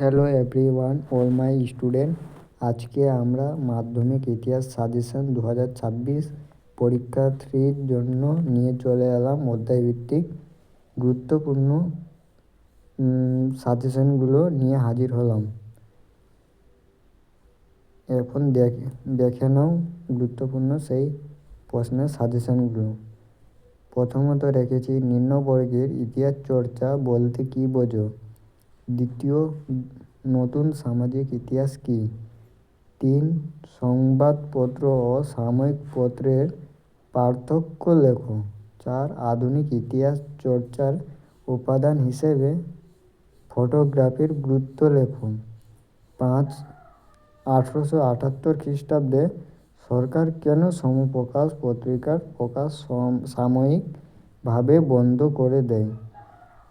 Hello everyone, all my student. আজকে আমরা মাধ্যমিক ইতিহাস সাজেশন 2026 পরীক্ষার্থীর জন্য নিয়ে চলে এলাম অধ্যায়ভিত্তিক গুরুত্বপূর্ণ সাজেশনগুলো নিয়ে হাজির হলাম। এখন দেখে নাও গুরুত্বপূর্ণ সেই প্রশ্নের সাজেশনগুলো। প্রথমত রেখেছি নিম্নবর্গের ইতিহাস চর্চা বলতে কী বোঝো। দ্বিতীয়, নতুন সামাজিক ইতিহাস কী। 3, সংবাদপত্র ও সাময়িক পত্রের পার্থক্য লেখো। 4, আধুনিক ইতিহাস চর্চার উপাদান হিসেবে ফটোগ্রাফির গুরুত্ব লেখো। 5, 1878 খ্রিস্টাব্দে সরকার কেন সমপ্রকাশ পত্রিকার প্রকাশ সাময়িকভাবে বন্ধ করে দেয়।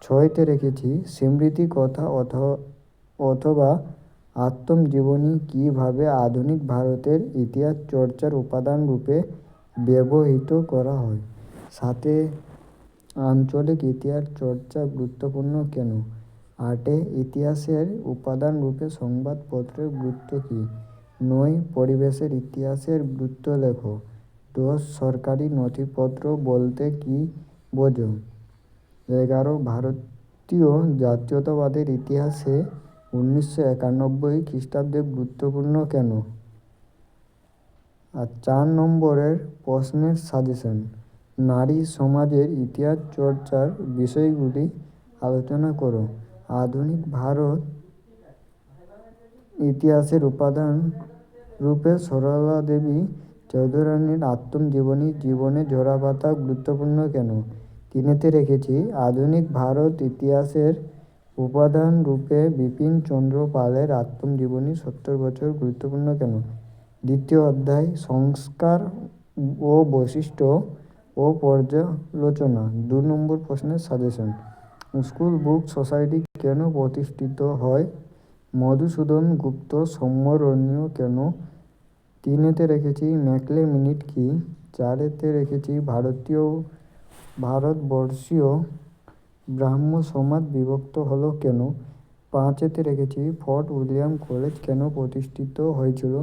6তে রেখেছি স্মৃতি কথা অথবা আত্মজীবনী কীভাবে আধুনিক ভারতের ইতিহাস চর্চার উপাদান রূপে ব্যবহৃত করা হয়। 7, আঞ্চলিক ইতিহাস চর্চা গুরুত্বপূর্ণ কেন। 8, ইতিহাসের উপাদান রূপে সংবাদপত্রের গুরুত্ব কী। 9, পরিবেশের ইতিহাসের গুরুত্ব লেখো। 10, সরকারি নথিপত্র বলতে কী বোঝো। 11, ভারতীয় জাতীয়তাবাদের ইতিহাসে 1991 খ্রিস্টাব্দে গুরুত্বপূর্ণ কেন। আর 4 নম্বরের প্রশ্নের সাজেশন, নারী সমাজের ইতিহাস চর্চার বিষয়গুলি আলোচনা করো। আধুনিক ভারত ইতিহাসের উপাদান রূপে সরলা দেবী চৌধুরানীর আত্মজীবনী জীবনে ঝরাপাতা গুরুত্বপূর্ণ কেন। 3তে রেখেছি আধুনিক ভারত ইতিহাসের উপাদান রূপে বিপিন চন্দ্র পালের আত্মজীবনী 70 বছর গুরুত্বপূর্ণ কেন। দ্বিতীয় অধ্যায়, সংস্কার ও বৈশিষ্ট্য ও পর্যালোচনা। 2 নম্বর প্রশ্নের সাজেশন, স্কুল বুক সোসাইটি কেন প্রতিষ্ঠিত হয়। মধুসূদন গুপ্ত সম্মাননীয় কেন। 3তে রেখেছি ম্যাকলে মিনিট কী। 4তে রেখেছি ভারতবর্ষীয় ব্রাহ্ম সমাজ বিভক্ত হলো কেন। 5তে রেখেছি ফোর্ট উইলিয়াম কলেজ কেন প্রতিষ্ঠিত হয়েছিল।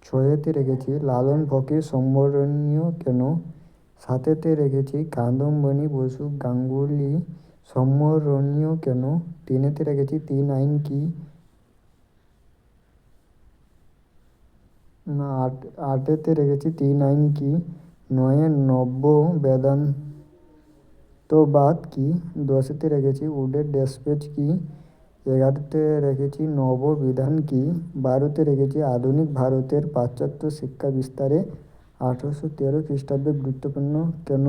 6তে রেখেছি লালন ফকির সম্মাননীয় কেন। 7তে রেখেছি কাদম্বিনী বসু গাঙ্গুলি সম্মাননীয় কেন। 3তে রেখেছি 3 আইন কী। 8তে রেখেছি 3 আইন কী। 9, নব্য বেদান্তবাদ কী। 10তে রেখেছি উডের ড্যাশপেজ কী। 11তে রেখেছি নববিধান কী। 12তে রেখেছি আধুনিক ভারতের পাশ্চাত্য শিক্ষা বিস্তারে 1813 খ্রিস্টাব্দে গুরুত্বপূর্ণ কেন।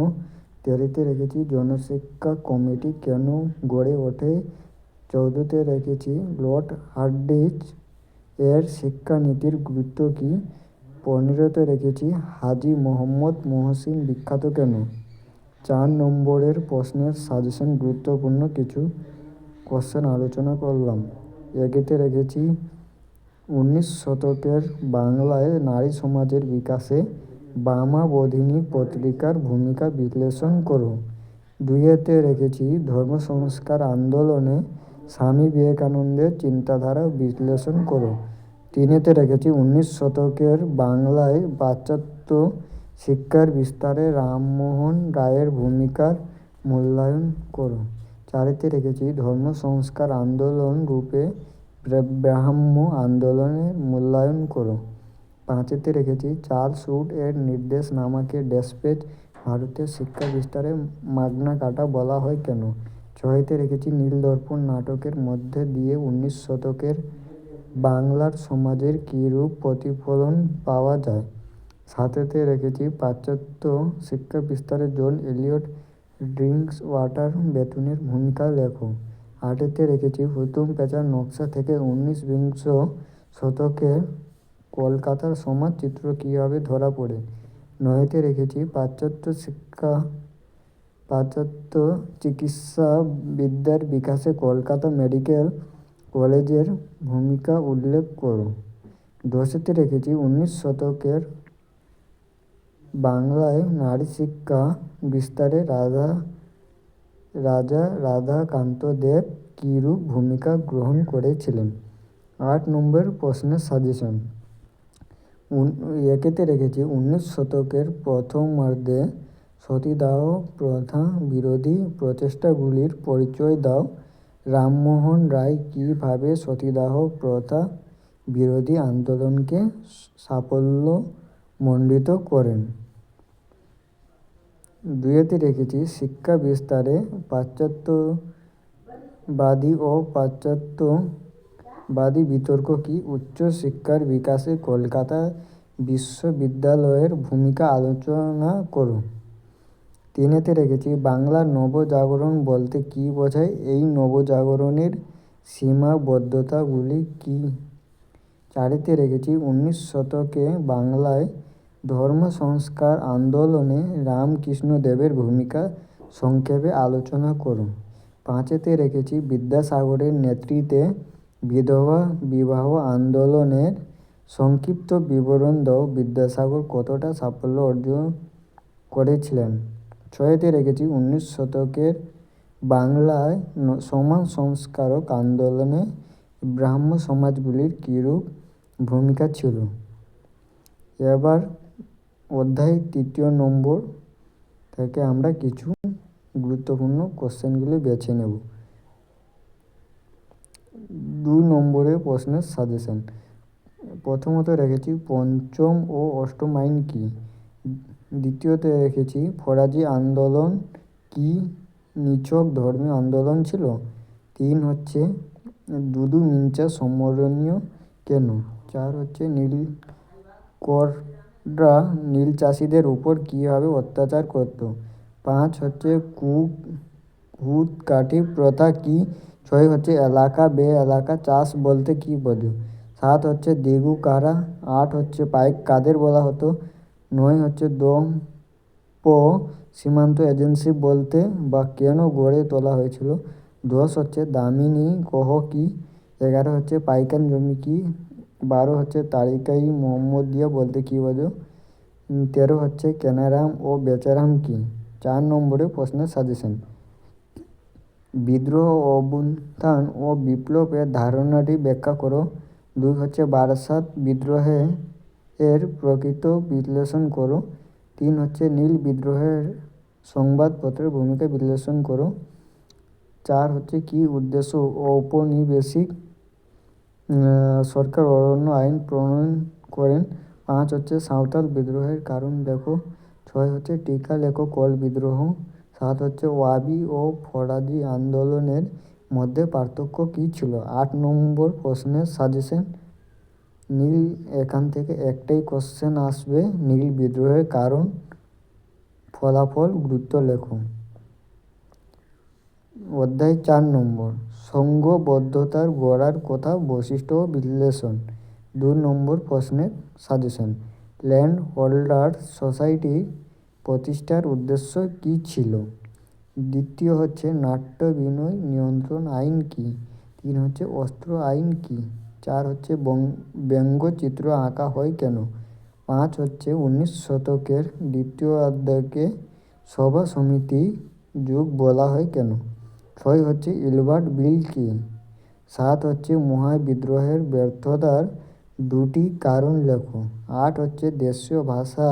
13তে রেখেছি জনশিক্ষা কমিটি কেন গড়ে ওঠে। 14তে রেখেছি লর্ড হার্ডিঞ্জ এর শিক্ষানীতির গুরুত্ব কী। 15তে রেখেছি হাজী মোহাম্মদ মহসিন বিখ্যাত কেন। 4 নম্বরের প্রশ্নের সাজেশন গুরুত্বপূর্ণ কিছু কোশ্চেন আলোচনা করলাম। 1তে রেখেছি 19 শতকের বাংলায় নারী সমাজের বিকাশে বামাবোধিনী পত্রিকার ভূমিকা বিশ্লেষণ করো। 2তে রেখেছি ধর্ম সংস্কার আন্দোলনে স্বামী বিবেকানন্দের চিন্তাধারা বিশ্লেষণ করো। 3তে রেখেছি 19 শতকের বাংলায় পাশ্চাত্য শিক্ষার বিস্তারে রামমোহন রায়ের ভূমিকার মূল্যায়ন করো। 4তে রেখেছি ধর্ম সংস্কার আন্দোলন রূপে ব্রাহ্ম আন্দোলনের মূল্যায়ন করো। 5তে রেখেছি চার্লস উড এর নির্দেশনামাকে ড্যাশপেজ ভারতের শিক্ষা বিস্তারে মাগনা কাটা বলা হয় কেন। 6তে রেখেছি নীলদর্পণ নাটকের মধ্যে দিয়ে 19 শতকের বাংলার সমাজের কীরূপ প্রতিফলন পাওয়া যায়। 7তে রেখেছি পাশ্চাত্য শিক্ষা বিস্তারে জন এলিয়ট ড্রিঙ্কস ওয়াটার বেথুনের ভূমিকা লেখো। 8তে রেখেছি হুতুম প্যাঁচার নকশা থেকে 19বিংশ শতকে কলকাতার সমাজ চিত্র কীভাবে ধরা পড়ে। 9তে রেখেছি পাশ্চাত্য চিকিৎসা বিদ্যার বিকাশে কলকাতা মেডিকেল কলেজের ভূমিকা উল্লেখ করো। 10তে রেখেছি 19 শতকের বাংলায় নারী শিক্ষা বিস্তারে রাজা রাধাকান্ত দেব কীরূপ ভূমিকা গ্রহণ করেছিলেন। 8 নম্বর প্রশ্নের সাজেশন একেতে রেখেছি 19 শতকের প্রথমার্ধে সতীদাহ প্রথা বিরোধী প্রচেষ্টাগুলির পরিচয় দাও। রামমোহন রায় কীভাবে সতীদাহ প্রথা বিরোধী আন্দোলনকে সাফল্যমণ্ডিত করেন। 2তে রেখেছি শিক্ষা বিস্তারে পাশ্চাত্যবাদী ও পাশ্চাত্যবাদী বিতর্ক কী। উচ্চ শিক্ষার বিকাশে কলকাতা বিশ্ববিদ্যালয়ের ভূমিকা আলোচনা করো। 3তে রেখেছি বাংলার নবজাগরণ বলতে কী বোঝায়, এই নবজাগরণের সীমাবদ্ধতাগুলি কী। 4তে রেখেছি 19 শতকে বাংলায় ধর্ম সংস্কার আন্দোলনে রামকৃষ্ণদেবের ভূমিকা সংক্ষেপে আলোচনা করো। 5তে রেখেছি বিদ্যাসাগরের নেতৃত্বে বিধবা বিবাহ আন্দোলনের সংক্ষিপ্ত বিবরণ দাও। বিদ্যাসাগর কতটা সাফল্য অর্জন করেছিলেন। 6তে রেখেছি 19 শতকের বাংলায় সমাজ সংস্কারক আন্দোলনে ব্রাহ্ম সমাজগুলির কীরূপ ভূমিকা ছিল। এবার অধ্যায় 3 নম্বর থেকে আমরা কিছু গুরুত্বপূর্ণ কোশ্চেনগুলি বেছে নেব। 2 নম্বরের প্রশ্নের সাজেশন প্রথমত রেখেছি পঞ্চম ও অষ্টম আইন কী। দ্বিতীয়তে রেখেছি ফরাজি আন্দোলন কি নিছক ধর্মীয় আন্দোলন ছিল। 3 হচ্ছে দুদু মিঞ্চা স্মরণীয় কেন। 4 হচ্ছে নীলকররা নীল চাষিদের উপর কীভাবে অত্যাচার করত। 5 হচ্ছে হুদকাঠি প্রথা কী। 6 হচ্ছে এলাকা বে এলাকা চাষ বলতে কী বোঝো। 7 হচ্ছে দিগু কারা। 8 হচ্ছে পাইক কাদের বলা হতো। 9 হচ্ছে দমপ সীমান্ত এজেন্সি বলতে বা কেন গড়ে তোলা হয়েছিল। 10 হচ্ছে দামিনী কহ কী। 11 হচ্ছে পাইকান জমি কী। 12 হচ্ছে তারিকাই মোহাম্মদিয়া বলতে কী বোঝো। 13 হচ্ছে কেনারাম ও বেচারাম কী। 4 নম্বরে প্রশ্নের সাজেশন বিদ্রোহ অভ্যুত্থান ও বিপ্লবের ধারণাটি ব্যাখ্যা করো। 2 হচ্ছে বারাসাত বিদ্রোহের প্রকৃত বিশ্লেষণ করো। 3 হচ্ছে নীল বিদ্রোহের সংবাদপত্রের ভূমিকা বিশ্লেষণ করো। 4 হচ্ছে কী উদ্দেশ্য ঔপনিবেশিক সরকার অরণ্য আইন প্রণয়ন করেন। 5 হচ্ছে সাঁওতাল বিদ্রোহের কারণ দেখো। 6 হচ্ছে টিকা লেখো কোল বিদ্রোহ। 7 হচ্ছে ওয়াবি ও ফরাজি আন্দোলনের মধ্যে পার্থক্য কী ছিল। 8 নম্বর প্রশ্নের সাজেশন নীল এখান থেকে একটাই কোশ্চেন আসবে, নীল বিদ্রোহের কারণ ফলাফল গুরুত্ব লেখো। অধ্যায় 4 নম্বর সংঘবদ্ধতার গড়ার কথা বৈশিষ্ট্য ও বিশ্লেষণ। 2 নম্বর প্রশ্নের সাজেশন ল্যান্ড হোল্ডার্স সোসাইটি প্রতিষ্ঠার উদ্দেশ্য কী ছিল। দ্বিতীয় হচ্ছে নাট্য বিনয় নিয়ন্ত্রণ আইন কী। 3 হচ্ছে অস্ত্র আইন কী। 4 হচ্ছে ব্যঙ্গচিত্র আঁকা হয় কেন। 5 হচ্ছে 19 শতকের দ্বিতীয়ার্ধকে সভা সমিতি যুগ বলা হয় কেন। 6 হচ্ছে ইলবার্ট বিল কী। 7 হচ্ছে মহাবিদ্রোহের ব্যর্থতার 2টি কারণ লেখো। 8 হচ্ছে দেশীয় ভাষা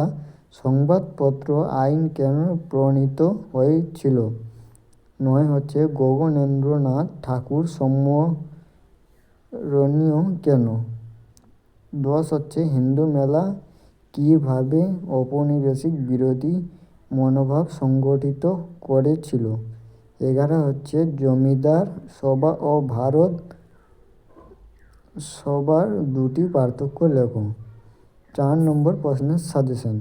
সংবাদপত্র আইন কেন প্রণীত হয়েছিল। 9 হচ্ছে গগনেন্দ্রনাথ ঠাকুর স্মরণীয় কেন। 10 হচ্ছে হিন্দু মেলা কীভাবে ঔপনিবেশিক বিরোধী মনোভাব সংগঠিত করেছিল। 11 হচ্ছে জমিদার সভা ও ভারত সভার 2টি পার্থক্য লেখো। 4 নম্বর প্রশ্নের সাজেশন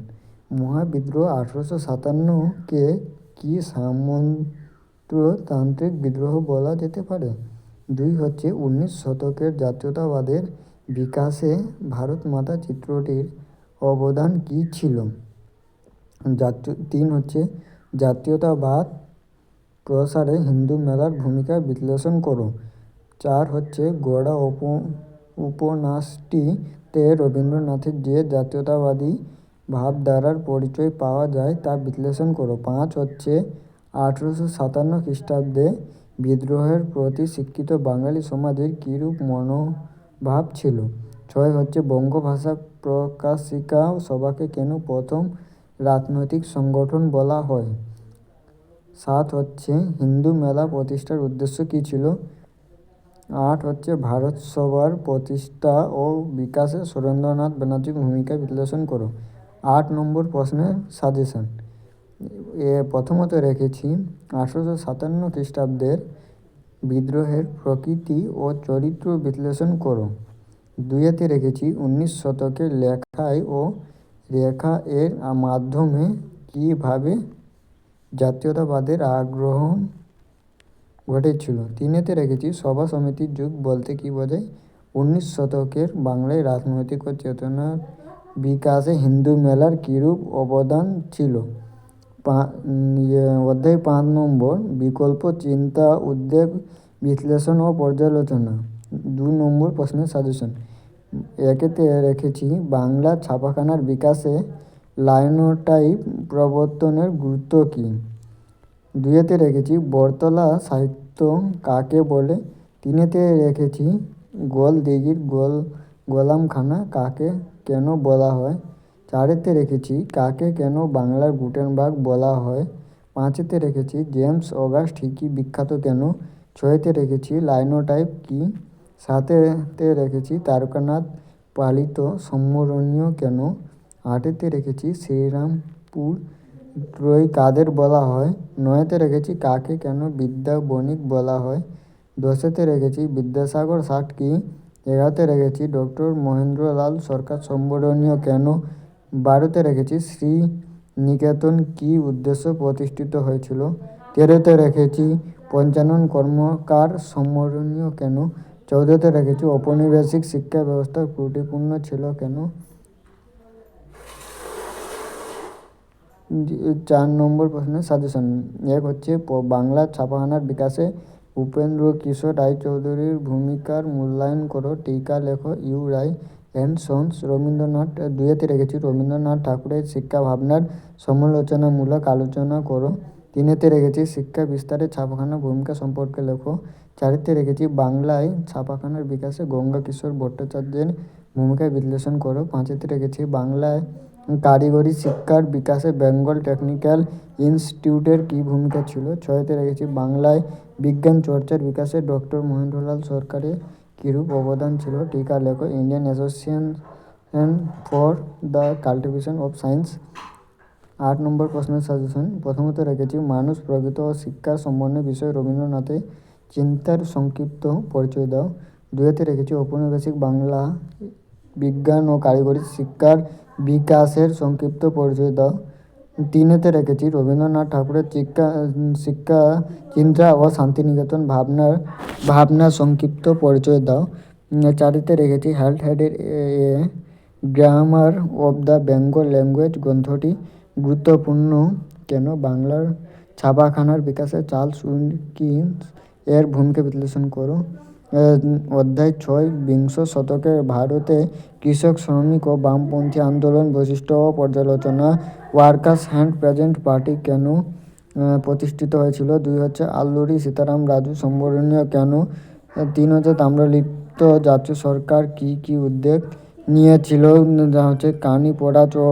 মহাবিদ্রোহ 1857কে কি সামন্ততান্ত্রিক বিদ্রোহ বলা যেতে পারে। 2 হচ্ছে 19 শতকের জাতীয়তাবাদের বিকাশে ভারত মাতা চিত্রটির অবদান কী ছিল। 3 হচ্ছে জাতীয়তাবাদ প্রসারে হিন্দু মেলার ভূমিকা বিশ্লেষণ করো। 4 হচ্ছে গোড়া উপন্যাসটিতে রবীন্দ্রনাথের যে জাতীয়তাবাদী ভাবধারার পরিচয় পাওয়া যায় তা বিশ্লেষণ করো। 5 হচ্ছে 1857 খ্রিস্টাব্দে বিদ্রোহের প্রতি শিক্ষিত বাঙালি সমাজের কীরূপ ভাব ছিল। 6 হচ্ছে বঙ্গভাষা প্রকাশিকা সভাকে কেন প্রথম রাজনৈতিক সংগঠন বলা হয়? 7 হচ্ছে হিন্দু মেলা প্রতিষ্ঠার উদ্দেশ্য কী ছিল? 8 হচ্ছে ভারত সভার প্রতিষ্ঠা ও বিকাশে সুরেন্দ্রনাথ ব্যানার্জির ভূমিকা বিশ্লেষণ করো। 8 নম্বর প্রশ্নের সাজেশন প্রথমত রেখেছি 1857 খ্রিস্টাব্দের বিদ্রোহের প্রকৃতি ও চরিত্র বিশ্লেষণ করো। 2-তে রেখেছি 19 শতকের লেখায় ও রেখা এর মাধ্যমে কীভাবে জাতীয়তাবাদের আগ্রহ ঘটেছিল। 3-তে রেখেছি সভা সমিতির যুগ বলতে কী বোঝায়? 19 শতকের বাংলায় রাজনৈতিক ও চেতনার বিকাশে হিন্দু মেলার কীরূপ অবদান ছিল। অধ্যায় 5 নম্বর বিকল্প চিন্তা উদ্বেগ বিশ্লেষণ ও পর্যালোচনা। 2 নম্বর প্রশ্নের সাজেশন 1-তে রেখেছি বাংলা ছাপাখানার বিকাশে লাইনোটাইপ প্রবর্তনের গুরুত্ব কী। 2-তে রেখেছি বটতলা সাহিত্য কাকে বলে। 3-তে রেখেছি গোলদিঘির গোলামখানা কাকে কেন বলা হয়। 4-তে রেখেছি কাকে কেন বাংলার গুটেনবার্গ বলা হয়। 5-তে রেখেছি জেমস অগাস্ট হিকি বিখ্যাত কেন। 6-তে রেখেছি লাইনোটাইপ কী। 7-তে রেখেছি তারকানাথ পালিত স্মরণীয় কেন। 8-তে রেখেছি শ্রীরামপুর ত্রয়ী কাদের বলা হয়। 9-তে রেখেছি কাকে কেন বিদ্যা বণিক বলা হয়। 10-তে রেখেছি বিদ্যাসাগর ষাট কী। 11-তে রেখেছি ডক্টর মহেন্দ্রলাল সরকার স্মরণীয় কেন। 12-তে রেখেছি শ্রীনিকেতন কী উদ্দেশ্যে প্রতিষ্ঠিত হয়েছিল। 13-তে রেখেছি পঞ্চানন কর্মকার স্মরণীয় কেন। 14-তে রেখেছি ঔপনিবেশিক শিক্ষা ব্যবস্থা ত্রুটিপূর্ণ ছিল কেন। 4 নম্বর প্রশ্নের সাজেশন 1 হচ্ছে বাংলা ছাপাখানার বিকাশে উপেন্দ্রকিশোর রায়চৌধুরীর ভূমিকার মূল্যায়ন করো। টিকা লেখো U Ray and Sons. Rabindranath. 2-তে রেখেছি রবীন্দ্রনাথ ঠাকুরের শিক্ষা ভাবনার সমালোচনামূলক আলোচনা করো। 3-তে রেখেছি শিক্ষা বিস্তারে ছাপাখানার ভূমিকা সম্পর্কে লেখো। 4-তে রেখেছি বাংলায় ছাপাখানার বিকাশে গঙ্গাকিশোর ভট্টাচার্যের ভূমিকা বিশ্লেষণ করো। 5-তে রেখেছি বাংলায় কারিগরি শিক্ষার বিকাশে বেঙ্গল টেকনিক্যাল ইনস্টিটিউটের কী ভূমিকা ছিল। 6-তে রেখেছি বাংলায় বিজ্ঞান চর্চার বিকাশে ডক্টর মহেন্দ্রলাল সরকারের কীরূপ অবদান ছিল। টিকা লেখো Indian association for the cultivation of science. 8 নম্বর প্রশ্নের সাজেশন প্রথমত রেখেছি মানুষ প্রকৃতি ও শিক্ষার সম্বন্ধে বিষয়ে রবীন্দ্রনাথের চিন্তার সংক্ষিপ্ত পরিচয় দাও। 2-তে রেখেছি ঔপনিবেশিক বাংলা বিজ্ঞান ও কারিগরি শিক্ষার বিকাশের সংক্ষিপ্ত পরিচয় দাও। 3-তে রেখেছি রবীন্দ্রনাথ ঠাকুরের শিক্ষা চিন্তা ও শান্তিনিকেতন ভাবনার সংক্ষিপ্ত পরিচয় দাও। 4-তে রেখেছি হেল্থ হেডের a grammar of the Bengal language গ্রন্থটি গুরুত্বপূর্ণ কেন। বাংলার ছাপাখানার বিকাশে চার্লস উইলকিন্স এর ভূমিকা বিশ্লেষণ করো। অধ্যায় 6 বিংশ শতকের ভারতে কৃষক শ্রমিক ও বামপন্থী আন্দোলন বৈশিষ্ট্য ও পর্যালোচনা। ওয়ার্কার্স অ্যান্ড পেজেন্ট পার্টি কেন প্রতিষ্ঠিত হয়েছিল। 2 হচ্ছে আল্লুরি সীতারাম রাজু স্মরণীয় কেন। 3 হচ্ছে তাম্রলিপ্ত জাতীয় সরকার কী কী উদ্যোগ নিয়েছিল। যা হচ্ছে কানি পড়াচ ও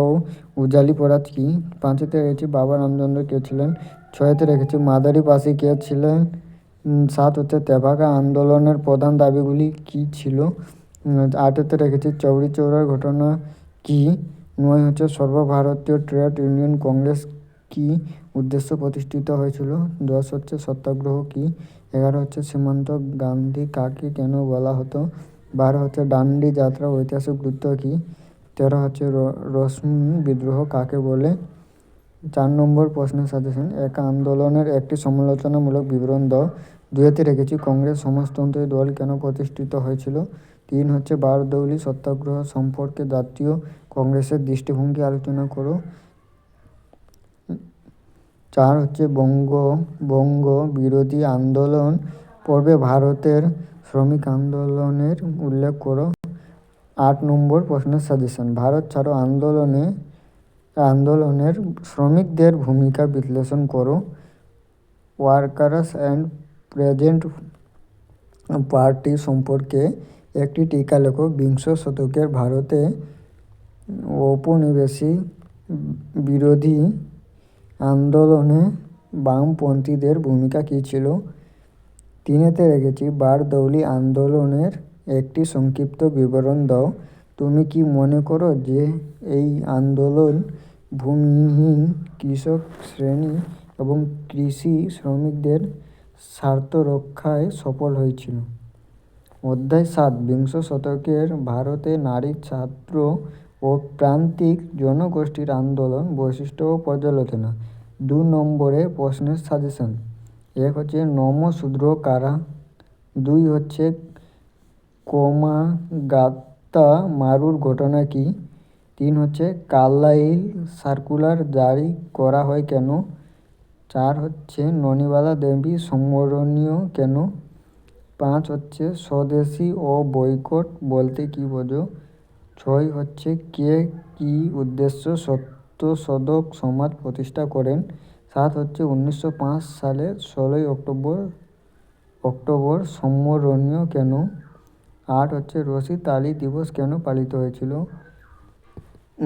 উজালি পড়াচ কী। 5-তে রেখেছি বাবা রামচন্দ্র কে ছিলেন। 6-তে রেখেছি মাদারি পাশি কে ছিলেন। 7 হচ্ছে তেভাগা আন্দোলনের প্রধান দাবিগুলি কী ছিল। 8-তে রেখেছি চৌরি চৌরার ঘটনা কী। 9 হচ্ছে সর্বভারতীয় ট্রেড ইউনিয়ন কংগ্রেস কী উদ্দেশ্য প্রতিষ্ঠিত হয়েছিল। 10 হচ্ছে সত্যাগ্রহ কী। 11 হচ্ছে সীমান্ত গান্ধী কাকে কেন বলা হতো। 12 হচ্ছে ডান্ডি যাত্রা ঐতিহাসিক গুরুত্ব কী। 13 হচ্ছে রশ্মি বিদ্রোহ কাকে বলে। 4 নম্বর প্রশ্নের সাজেশন একা আন্দোলনের একটি সমালোচনামূলক বিবরণ দাও। 2-তে রেখেছি কংগ্রেস সমাজতন্ত্রী দল কেন প্রতিষ্ঠিত হয়েছিল। 3 হচ্ছে বারদৌলি সত্যাগ্রহ সম্পর্কে জাতীয় কংগ্রেসের দৃষ্টিভঙ্গি আলোচনা করো। 4 হচ্ছে বঙ্গ বিরোধী আন্দোলন পর্বে ভারতের শ্রমিক আন্দোলনের উল্লেখ করো। 8 নম্বর প্রশ্নের সাজেশন ভারত ছাড়ো আন্দোলনের শ্রমিকদের ভূমিকা বিশ্লেষণ করো। ওয়ার্কার্স অ্যান্ড পেজেন্ট পার্টি সম্পর্কে একটি টিকা লেখো। বিংশ শতকের ভারতে ঔপনিবেশিক বিরোধী আন্দোলনে বামপন্থীদের ভূমিকা কী ছিল? 3-তে রেখেছি বারদৌলি আন্দোলনের একটি সংক্ষিপ্ত বিবরণ দাও। তুমি কি মনে করো যে এই আন্দোলন ভূমিহীন কৃষক শ্রেণী এবং কৃষি শ্রমিকদের স্বার্থ রক্ষায় সফল হয়েছিল? অধ্যায় 7 বিংশ শতকের ভারতে নারী, ছাত্র ও প্রান্তিক জনগোষ্ঠীর আন্দোলন, বৈশিষ্ট্য ও পর্যালোচনা। 2 নম্বরের প্রশ্নের সাজেশন। 1 হচ্ছে নমঃশূদ্র কারা? 2 হচ্ছে কোমাগাত্তা মারুর ঘটনা কি? 3 হচ্ছে কার্লাইল সার্কুলার জারি করা হয় কেন? 4 হচ্ছে ননিবালা দেবী স্মরণীয় কেন? 5 হচ্ছে স্বদেশী ও বয়কট বলতে কী বোঝো? 6 হচ্ছে কে কী উদ্দেশ্যে সত্যশোধক সমাজ প্রতিষ্ঠা করেন? 7 হচ্ছে 1905 সালের 16ই অক্টোবর স্মরণীয় কেন? 8 হচ্ছে রশিদ আলী দিবস কেন পালিত হয়েছিল?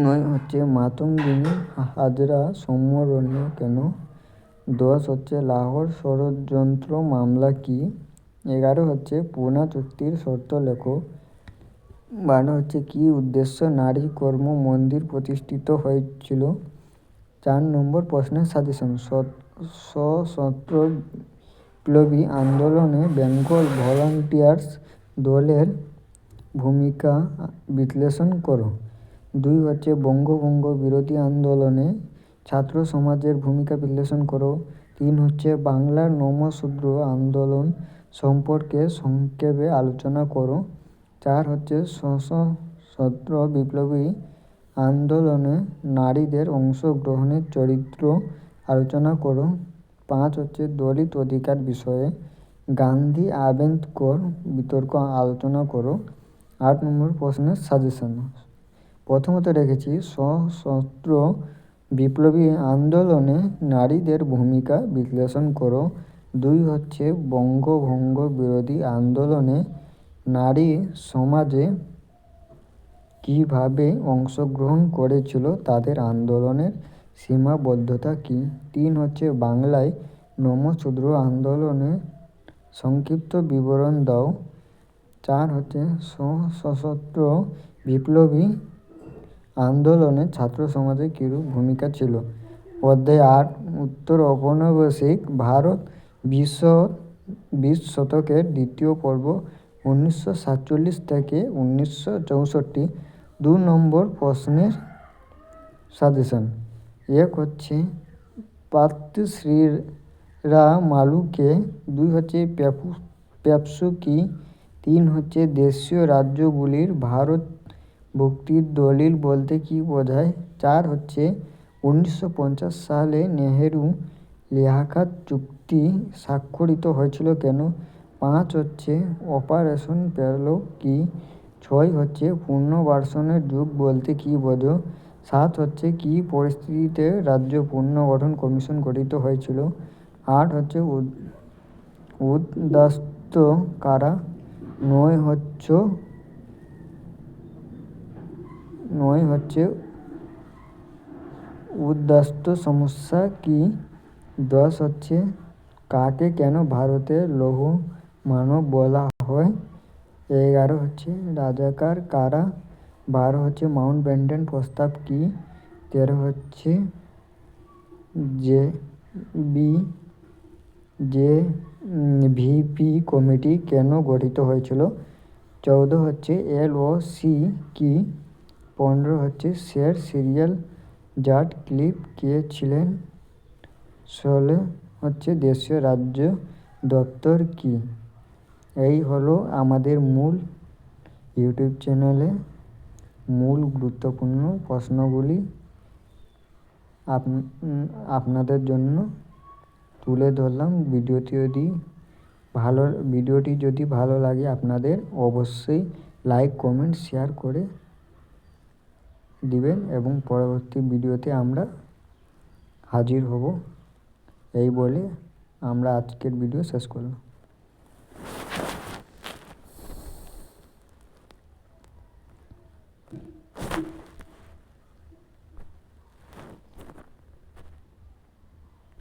9 হচ্ছে মাতঙ্গিনী হাজরা স্মরণীয় কেন? 10 হচ্ছে লাহোর ষড়যন্ত্র মামলা কি? 11 হচ্ছে পুনা চুক্তির শর্ত লেখো। 12 হচ্ছে কী উদ্দেশ্যে নারী কর্ম মন্দির প্রতিষ্ঠিত হয়েছিল? 4 নম্বর প্রশ্নের সাজেশন। সশস্ত্র বিপ্লবী আন্দোলনে বেঙ্গল ভলান্টিয়ার্স দলের ভূমিকা বিশ্লেষণ করো। 2 হচ্ছে বঙ্গভঙ্গ বিরোধী আন্দোলনে ছাত্র সমাজের ভূমিকা বিশ্লেষণ করো। 3 হচ্ছে বাংলার নমঃশূদ্র আন্দোলন সম্পর্কে সংক্ষেপে আলোচনা করো। 4 হচ্ছে সশস্ত্র বিপ্লবী আন্দোলনে নারীদের অংশগ্রহণের চরিত্র আলোচনা করো। 5 হচ্ছে দলিত অধিকার বিষয়ে গান্ধী আবেদকর বিতর্ক আলোচনা করো। 8 নম্বর প্রশ্নের সাজেশন। প্রথমত রেখেছি সশস্ত্র বিপ্লবী আন্দোলনে নারীদের ভূমিকা বিশ্লেষণ করো। 2 হচ্ছে বঙ্গভঙ্গ বিরোধী আন্দোলনে নারী সমাজে কীভাবে অংশগ্রহণ করেছিল, তাদের আন্দোলনের সীমাবদ্ধতা কী? 3 হচ্ছে বাংলায় নমঃশূদ্র আন্দোলনের সংক্ষিপ্ত বিবরণ দাও। 4 হচ্ছে সশস্ত্র বিপ্লবী আন্দোলনে ছাত্র সমাজের কীরূপ ভূমিকা ছিল? অধ্যায় 8 উত্তর ঔপনিবেশিক ভারত 20 শতকের দ্বিতীয় পর্ব 1947 থেকে 1964। 2 নম্বর প্রশ্নের সাজেশন। 1 হচ্ছে প্রাতশ্রীরা মালুকে। 2 হচ্ছে পেপসু কি? 3 হচ্ছে দেশীয় রাজ্যগুলির ভারত ভুক্তির দলিল বলতে কী বোঝায়? 4 হচ্ছে 1950 সালে নেহেরু লিয়াকাত চুক্তি স্বাক্ষরিত হয়েছিল কেন? 5 হচ্ছে অপারেশন পেলো কি? 6 হচ্ছে পুনর্বাসনের যুগ বলতে কী বোঝো? 7 হচ্ছে কী পরিস্থিতিতে রাজ্য পুনর্গঠন কমিশন গঠিত হয়েছিল? 8 হচ্ছে উদ্বাস্তু কারা? 9 হচ্ছে উদ্বাস্তু সমস্যা কি? 10 হচ্ছে কাকে কেন ভারতের লৌহ মানব বলা হয়? 11 হচ্ছে রাজাকার কারা? 12 হচ্ছে মাউন্টব্যাটেন প্রস্তাব কি? 13 হচ্ছে জেভিপি কমিটি কেন গঠিত হয়েছিল? 14 হচ্ছে এলওসি কি? 15 হচ্ছে স্যার সিরিল রাডক্লিফ কে ছিলেন? 16 হচ্ছে দেশীয় রাজ্য দপ্তর কি? এই হলো আমাদের মূল ইউটিউব চ্যানেলে মূল গুরুত্বপূর্ণ প্রশ্নগুলি আপনাদের জন্য তুলে ধরলাম। ভিডিওটি যদি ভালো লাগে আপনাদের অবশ্যই লাইক, কমেন্ট, শেয়ার করে দিবেন এবং পরবর্তী ভিডিওতে আমরা হাজির হব। এই বলে আমরা আজকের ভিডিও শেষ করলাম।